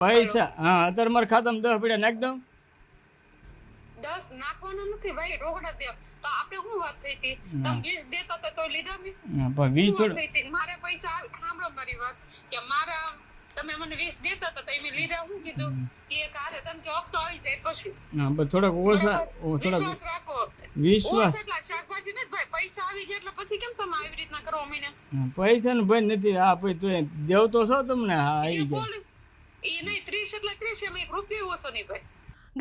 પૈસા હા અત્યારે મારા ખાતામાં 10 પડ્યા નાખ દઉં 10 નાખવાના નથી ભાઈ, રોકડા દે તો આપણે શું વાત થઈ હતી? તમે 20 દેતા તો તોય લીધા નહીં. પણ 20 થોડું મારે પૈસા સાંભળો મારી વાત કે મારા તમે મને 20 દેતા તો તમે લીધા. હું કીધું કે કારે તમે કે હપ્તો આવી જાય પછી હા પણ થોડાક ઓછા થોડાક વિશ્વાસ રાખો. વિશ્વાસ એટલા શાકભાજી નથી ભાઈ, પૈસા આવી ગયા એટલે પછી કેમ તમે આવી રીતના કરો અમીને? પૈસા નું ભાઈ નથી. હા પછી તો દેવ તો છો તમને. હા આવી એ જાય બોલ એ નહીં 30 એટલે 30 એમાં 1 રૂપિયો ઓછો નહીં ભાઈ.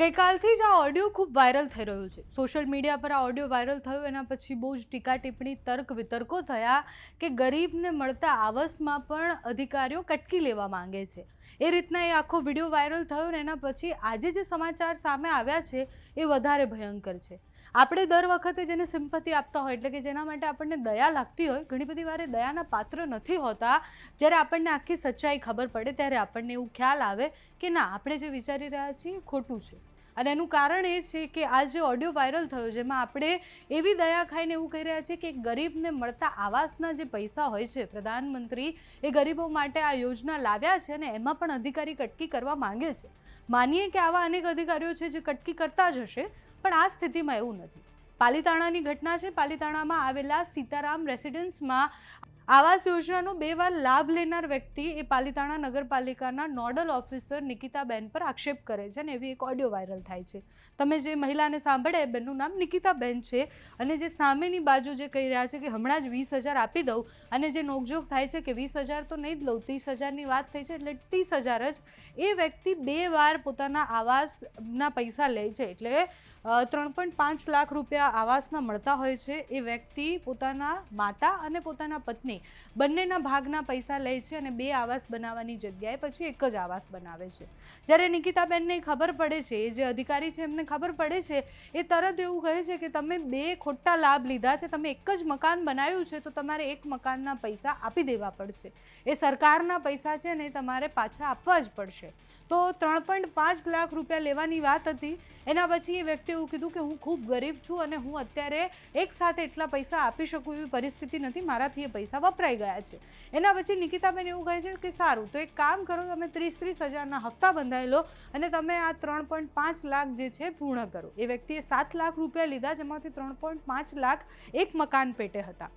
ગઈકાલથી જ આ ઓડિયો ખૂબ વાયરલ થઈ રહ્યો છે. સોશિયલ મીડિયા પર આ ઓડિયો વાયરલ થયો એના પછી બહુ જ ટીકા ટિપ્પણી તર્ક વિતર્કો થયા કે ગરીબને મળતા આવાસમાં પણ અધિકારીઓ કટકી લેવા માંગે છે. એ રીતના એ આખો વિડીયો વાયરલ થયો ને એના પછી આજે જે સમાચાર સામે આવ્યા છે એ વધારે ભયંકર છે. આપણે દર વખતે જેને સિમ્પથી આપતા હોય એટલે કે જેના માટે આપણને દયા લાગતી હોય, ઘણી બધી વારે દયાના પાત્ર નથી હોતા. જ્યારે આપણને આખી સચ્ચાઈ ખબર પડે ત્યારે આપણને એવું ખ્યાલ આવે કે ના, આપણે જે વિચારી રહ્યા છીએ ખોટું છે. અને એનું કારણ એ છે કે આ જે ઓડિયો વાયરલ થયો જેમાં આપણે એવી દયા ખાઈને એવું કહી રહ્યા છીએ કે ગરીબને મળતા આવાસના જે પૈસા હોય છે, પ્રધાનમંત્રી એ ગરીબો માટે આ યોજના લાવ્યા છે અને એમાં પણ અધિકારી કટકી કરવા માંગે છે. માનીએ કે આવા અનેક અધિકારીઓ છે જે કટકી કરતા જ હશે, પણ આ સ્થિતિમાં એવું નથી. પાલીતાણાની ઘટના છે. પાલીતાણામાં આવેલા સીતારામ રેસિડેન્સમાં આવાસ યોજનાનો 2 વાર લાભ લેનાર વ્યક્તિ એ પાલીતાણા નગરપાલિકાના નોડલ ઓફિસર નિકિતાબેન પર આક્ષેપ કરે છે અને એવી એક ઓડિયો વાયરલ થાય છે. તમે જે મહિલાને સાંભળે એ બેનનું નામ નિકિતાબેન છે અને જે સામેની બાજુ જે કહી રહ્યા છે કે હમણાં જ 20,000 આપી દઉં અને જે નોકઝોક થાય છે કે 20,000 તો નહીં જ લઉં, 30,000ની વાત થઈ છે એટલે 30,000 જ એ વ્યક્તિ 2 વાર પોતાના આવાસના પૈસા લે છે. એટલે 3.5 લાખ રૂપિયા આવાસના મળતા હોય છે. એ વ્યક્તિ પોતાના માતા અને પોતાના પત્ની બંનેના ભાગના પૈસા લે છે અને 2 આવાસ બનાવવાની જગ્યાએ પછી એક જ આવાસ બનાવે છે. જ્યારે નિકિતાબેનને ખબર પડે છે, એ જે અધિકારી છે એમને ખબર પડે છે, એ તરત એવું કહે છે કે તમે 2 ખોટા લાભ લીધા છે, તમે એક જ મકાન બનાવ્યું છે તો તમારે એક મકાનના પૈસા આપી દેવા પડશે. એ સરકારના પૈસા છે ને તમારે પાછા આપવા જ પડશે. તો 3.5 લાખ રૂપિયા લેવાની વાત હતી. એના પછી એ વ્યક્તિ એવું કીધું કે હું ખૂબ ગરીબ છું અને હું અત્યારે એક સાથે એટલા પૈસા આપી શકું એવી પરિસ્થિતિ નથી, મારાથી એ પૈસા વપરાઈ ગયા છે. એના પછી નિકિતાબેન એવું કહે છે કે સારું, તો એક કામ કરો, તમે 30,000ના હપ્તા બંધાઈ લો અને તમે આ 3.5 લાખ જે છે પૂર્ણ કરો. એ વ્યક્તિએ 7 લાખ રૂપિયા લીધા, જેમાંથી 3.5 લાખ એક મકાન પેટે હતા.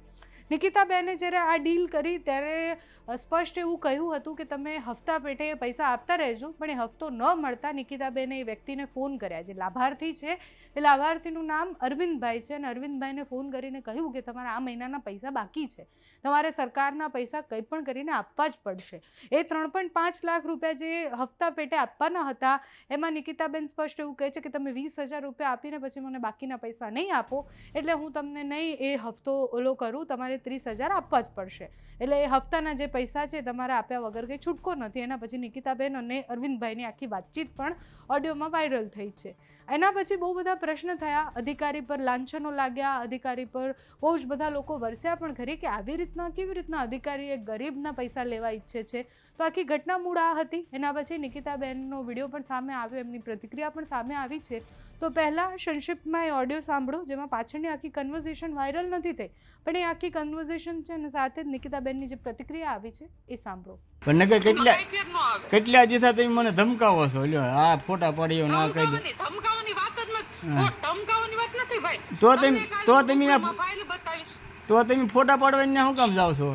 નિકિતાબેને જ્યારે આ ડીલ કરી ત્યારે સ્પષ્ટ એવું કહ્યું હતું કે તમે હપ્તા પેટે પૈસા આપતા રહેજો. પણ એ હપ્તો ન મળતા નિકિતાબેને એ વ્યક્તિને ફોન કર્યા. જે લાભાર્થી છે એ લાભાર્થીનું નામ અરવિંદભાઈ છે અને અરવિંદભાઈને ફોન કરીને કહ્યું કે તમારા આ મહિનાના પૈસા બાકી છે, તમારે સરકારના પૈસા કંઈ પણ કરીને આપવા જ પડશે. એ 3.5 લાખ રૂપિયા જે હપ્તા પેટે આપવાના હતા એમાં નિકિતાબેન સ્પષ્ટ એવું કહે છે કે તમે 20,000 રૂપિયા આપીને પછી મને બાકીના પૈસા નહીં આપો એટલે હું તમને નહીં એ હપ્તો ઓલો કરું, તમારે 30,000 આપવા જ પડશે. એટલે એ હપ્તાના જે પૈસા છે તમારે આપ્યા વગર કંઈ છૂટકો નથી. એના પછી નિકિતાબેન અને અરવિંદભાઈની આખી વાતચીત પણ ઓડિયોમાં વાયરલ થઈ છે. એના પછી બહુ બધા પ્રશ્ન થયા, અધિકારી પર લાંછનો લાગ્યા, અધિકારી પર બહુ જ બધા લોકો વરસ્યા પણ ખરી કે આવી રીતના કેવી રીતના અધિકારી એક ગરીબના પૈસા લેવા ઈચ્છે છે. તો આખી ઘટના મૂળ આ હતી. એના પછી નિકિતાબેનનો વિડીયો પણ સામે આવ્યો, એમની પ્રતિક્રિયા પણ સામે આવી છે. તો પહેલાં સંક્ષિપ્તમાં એ ઓડિયો સાંભળો, જેમાં પાછળની આખી કન્વર્ઝેશન વાયરલ નથી થઈ, પણ એ આખી કન્વર્ઝેશન છે અને સાથે જ નિકિતાબેનની જે પ્રતિક્રિયા આવી છે એ સાંભળો. પણ નકર કેટલા દીધા તમે મને ધમકાવો છો? લ્યો આ ફોટા પાડીઓ ના કહી દો. ધમકાવાની વાત જ નથી. ધમકાવાની વાત નથી ભાઈ. તો તમે ફોટા પાડવાને શું કામ જાવ છો?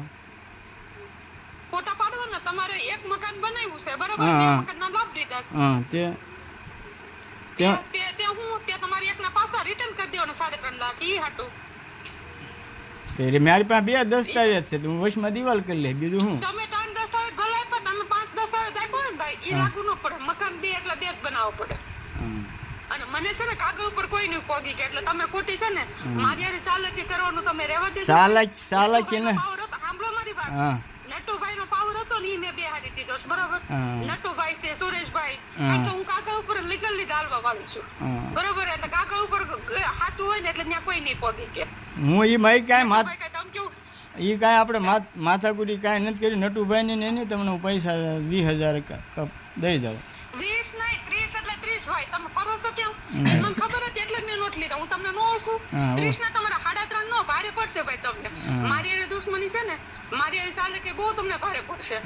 ફોટા પાડવાના તમારે એક મકાન બનાવ્યું છે બરાબર, એક મકાનના લાભ લીધા. હા તે તમારી એકના પાછા રિટર્ન કરી દેવાના 3.5 લાખ ઈ હાટું. એટલે મારી પાસે 2 દસ્તાવેજ છે, હું વશમાં દિવાલ કરી લે, બીજું શું? તમે 3 દસ્તાવેજ ભલે આપ્યા, તમે 5 દસ્તાવેજ આપ્યો ને ભાઈ, ઈ રાખવું ન પડે. મકાન 2 એટલે 2 જ બનાવવો પડે. અને મને છે ને કાગળ ઉપર કોઈ નહીં પોગી કે એટલે તમે ખોટી છે ને મારી યાર ચાલાકી કરવાનું તમે રહેવા દેજો. ચાલાકી ને સાંભળો મારી વાત. નટુભાઈ નો પાવર હતો ને ઈ મેં બેહારી દીધો બરાબર. નટુભાઈ છે, સુરેશભાઈ, કારણ કે હું કાગળ ઉપર લીગલી ડાલવા વાળી છું બરોબર. એટલે કાગળ ઉપર સાચું હોય ને એટલે ત્યાં કોઈ નહીં પોગી કે હું ઈ માઈ કાંઈ ઈ કાંઈ આપણે માથાકુટી કાંઈ નથી કરી. નટુભાઈ ને નહીં તમને હું પૈસા 20,000 દઈ જાઉં. 20 નહીં 30 એટલે 30 હોય. તમે કરો છો કેમ? મને ખબર હતી એટલે મેં નોટ લીધા. હું તમને ન ઓળખું. 30 ના તમારા 3.5 નો ભારે પડશે ભાઈ તમને. મારી એને દુશ્મની છે ને, મારી એને ચાલે કે બહુ તમને ભારે પડશે.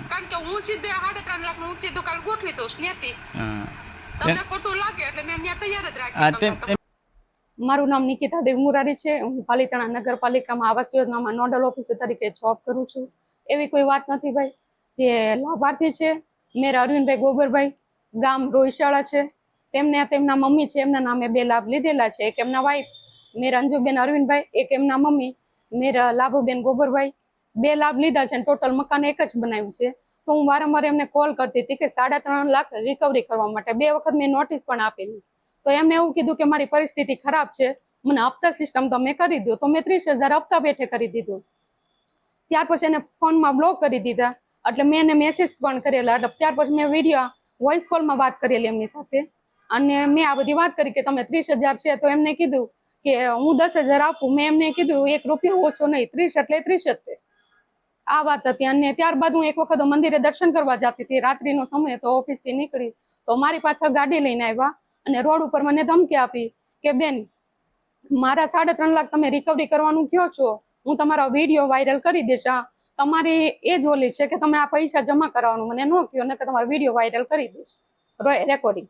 કારણ કે હું સીધે 3.5 લાખ હું સીધું કાલ ગોઠવી દઉં ત્યાંથી. તમને ખોટું લાગે એટલે મેં ત્યાં તૈયાર જ રાખી. મારું નામ નિકિતા દેવ મુરારી છે. હું પાલિતાણા નગરપાલિકામાં આવાસ યોજનામાં નોડલ ઓફિસર તરીકે જોબ કરું છું. એવી કોઈ વાત નથી ભાઈ. જે લાભાર્થી છે મેરા અરવિંદભાઈ ગોબરભાઈ, ગામ રોઈશાળા છે, તેમને તેમના મમ્મી છે એમના નામે 2 લાભ લીધેલા છે. એક એમના વાઈફ મેરા અંજુબેન અરવિંદભાઈ, એક એમના મમ્મી મેરા લાભુબેન ગોબરભાઈ, 2 લાભ લીધા છે. ટોટલ મકાન એક જ બનાવ્યું છે. તો હું વારંવાર એમને કોલ કરતી હતી કે 3.5 લાખ રિકવરી કરવા માટે. 2 વખત મેં નોટિસ પણ આપેલી. તો એમને એવું કીધું કે મારી પરિસ્થિતિ ખરાબ છે, મને હપ્તા સિસ્ટમ તમે કરી દો. તો મેં 30,000 હપ્તા પેઠે કરી દીધું. ત્યાર પછી એને ફોનમાં બ્લોક કરી દીધા. એટલે મેં એને મેસેજ પણ કરેલા. એટલે ત્યાર પછી મેં વિડીયો વોઇસ કોલમાં વાત કરેલી એમની સાથે, અને મેં આ બધી વાત કરી કે તમે 30,000 છે. તો એમને કીધું કે હું 10,000 આપું. મેં એમને કીધું 1 રૂપિયો ઓછો નહીં, 30 એટલે 30 જ. આ વાત હતી. અને ત્યારબાદ હું એક વખત મંદિરે દર્શન કરવા જતી હતી, રાત્રિનો સમય તો ઓફિસથી નીકળી, તો મારી પાછળ ગાડી લઈને આવ્યા અને રોડ ઉપર મને ધમકી આપી કે બેન મારા 3.5 લાખ તમે રિકવરી કરવાનું કહો છો, હું તમારો વિડીયો વાયરલ કરી દઈશ. તમારી એ જ ઓલી છે કે તમે આ પૈસા જમા કરાવવાનું મને ન કહો, ને કે તમારો વિડીયો વાયરલ કરી દઈશ રેકોર્ડિંગ.